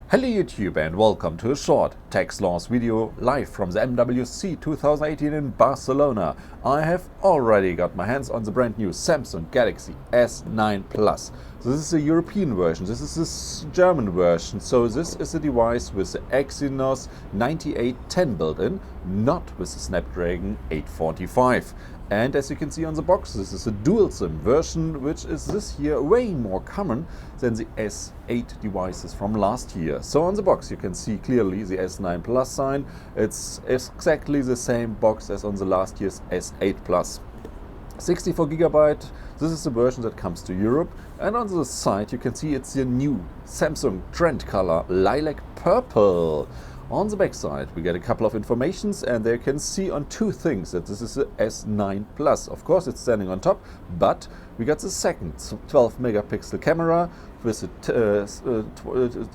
Hello YouTube and welcome to a short Techsloth video live from the MWC 2018 in Barcelona. I have already got my hands on the brand new Samsung Galaxy S9 Plus. So this is a European version, this is the German version, so this is a device with the Exynos 9810 built in, not with the Snapdragon 845. And as you can see on the box, this is a dual SIM version, which is this year way more common than the S8 devices from last year. So on the box you can see clearly the S9 Plus sign. It's exactly the same box as on the last year's S8 Plus. 64GB, this is the version that comes to Europe, and on the side you can see it's the new Samsung trend color Lilac Purple. On the back side we get a couple of informations, and there you can see on two things that this is the S9 Plus. Of course it's standing on top, but we got the second 12 megapixel camera with a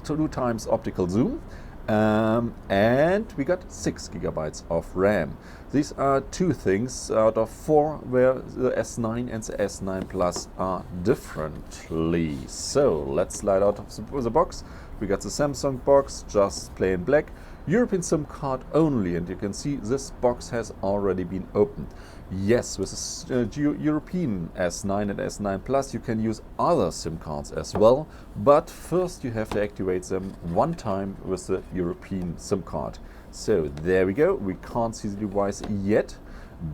2 times optical zoom. And we got 6 GB of RAM. These are two things out of four where the S9 and the S9 Plus are differently. So let's slide out of the box. We got the Samsung box, just plain black, European SIM card only, and you can see this box has already been opened. Yes, with the European S9 and S9 Plus you can use other SIM cards as well, but first you have to activate them one time with the European SIM card. So there we go, we can't see the device yet,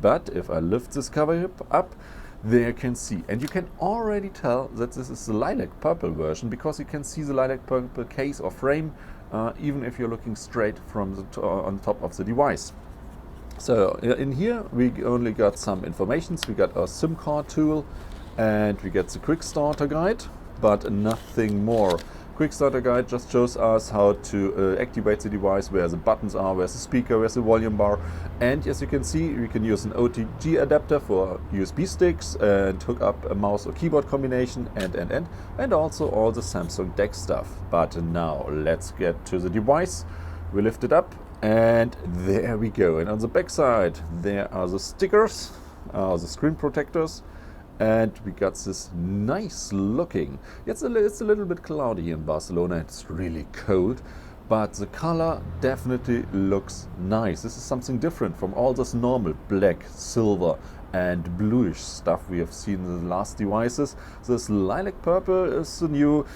but if I lift this cover up, there you can see, and you can already tell that this is the Lilac Purple version because you can see the Lilac Purple case or frame even if you're looking straight from the on top of the device. So in here we only got some informations. We got our SIM card tool and we get the quick starter guide, but nothing more. Quick starter guide just shows us how to activate the device, where the buttons are, where's the speaker, where's the volume bar, and as you can see we can use an OTG adapter for USB sticks and hook up a mouse or keyboard combination and also all the Samsung DeX stuff. But now let's get to the device. We lift it up and there we go, and on the back side there are the stickers, the screen protectors. And we got this nice looking, it's a little bit cloudy here in Barcelona, it's really cold, but the color definitely looks nice. This is something different from all this normal black, silver and bluish stuff we have seen in the last devices. This lilac purple is the new,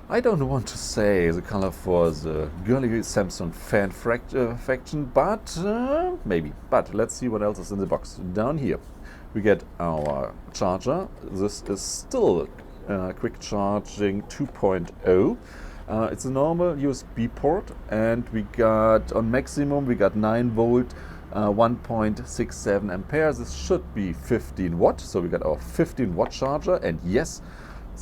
I don't want to say the color for the girly Samsung fan faction, but maybe. But let's see what else is in the box. Down here we get our charger. This is still quick charging 2.0. It's a normal USB port, and we got on maximum we got 9 volt 1.67 amperes. This should be 15 watt, so we got our 15 watt charger. And yes,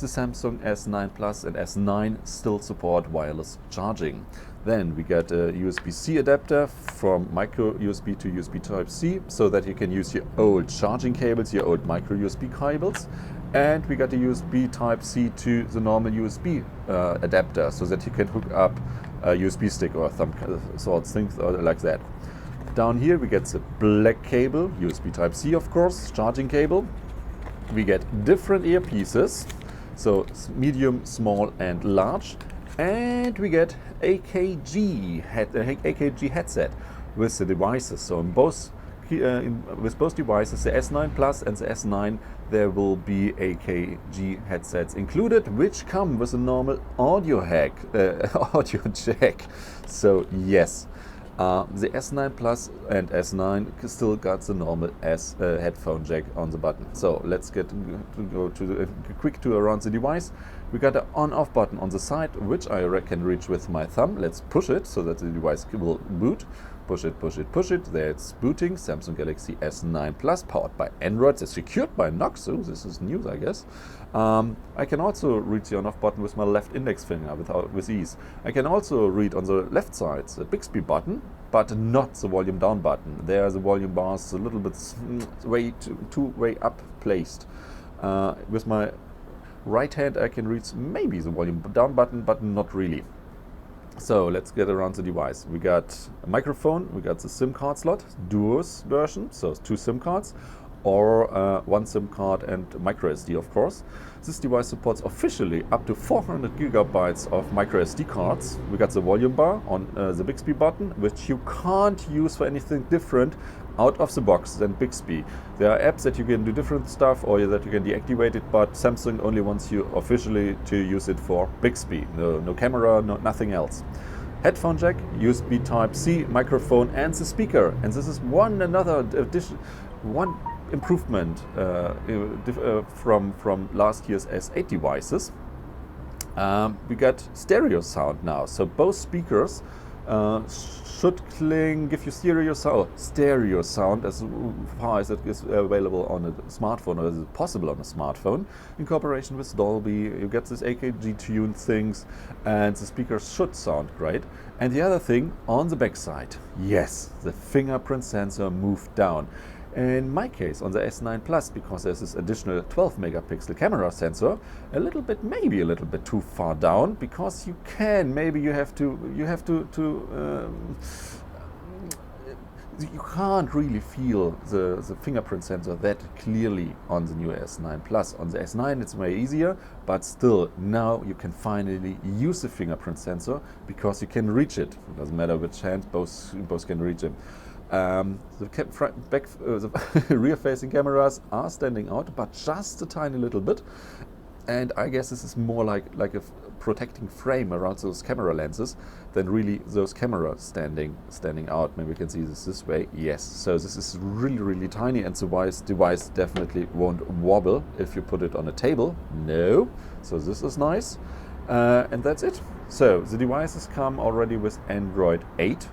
the Samsung S9 Plus and S9 still support wireless charging. Then we got a USB-C adapter from micro USB to USB Type-C, so that you can use your old charging cables, your old micro USB cables. And we got a USB Type-C to the normal USB adapter, so that you can hook up a USB stick or thumb sorts things like that. Down here we get the black cable, USB Type-C of course, charging cable. We get different earpieces, so medium, small and large. And we get AKG headset with the devices. So in both with both devices, the S9 Plus and the S9, there will be AKG headsets included, which come with a normal audio jack. So yes, the S9 Plus and S9 still got the normal headphone jack on the button. So let's go to a quick tour around the device. We got an on-off button on the side, which I can reach with my thumb. Let's push it so that the device will boot. Push it, push it, push it. There it's booting. Samsung Galaxy S9 Plus, powered by Android. It's secured by Knox, so this is news, I guess. I can also reach the on-off button with my left index finger with ease. I can also read on the left side the Bixby button, but not the volume down button. There the volume bar is a little bit way up placed. With my right hand I can reach maybe the volume down button, but not really. So let's get around the device. We got a microphone, we got the SIM card slot, duos version, so 2 SIM cards. or one SIM card and micro SD, of course. This device supports officially up to 400 gigabytes of micro SD cards. We got the volume bar on the Bixby button, which you can't use for anything different out of the box than Bixby. There are apps that you can do different stuff or that you can deactivate it, but Samsung only wants you officially to use it for Bixby. No camera, nothing else. Headphone jack, USB Type-C, microphone and the speaker. And this is one improvement from last year's S8 devices. We got stereo sound now, so both speakers should give you stereo sound as far as it is available on a smartphone, or as possible on a smartphone. In cooperation with Dolby, you get this AKG tuned things, and the speakers should sound great. And the other thing on the back side, yes, the fingerprint sensor moved down. In my case, on the S9 Plus, because there's this additional 12 megapixel camera sensor, maybe a little bit too far down, because you can't really feel the fingerprint sensor that clearly on the new S9 Plus. On the S9 it's way easier, but still now you can finally use the fingerprint sensor because you can reach it. It doesn't matter which hand, both can reach it. The rear-facing cameras are standing out, but just a tiny little bit. And I guess this is more like a protecting frame around those camera lenses than really those cameras standing out. Maybe you can see this way. Yes, so this is really tiny, and the device definitely won't wobble if you put it on a table. No, so this is nice. And that's it. So the devices come already with Android 8.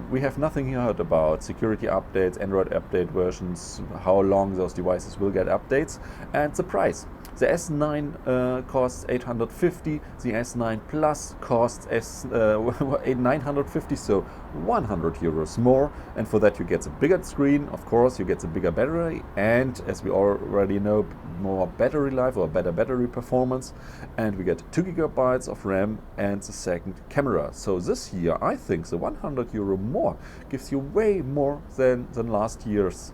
We have nothing heard about security updates, Android update versions, how long those devices will get updates, and the price. The S9 costs 850, the S9 Plus costs 950, so 100 euros more. And for that you get a bigger screen, of course, you get a bigger battery, and as we already know, more battery life or better battery performance. And we get 2 gigabytes of RAM and the second camera. So this year, I think the 100 euro more gives you way more than last year's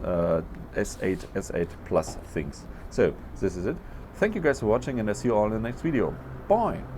S8 Plus things. So this is it. Thank you guys for watching, and I'll see you all in the next video. Bye!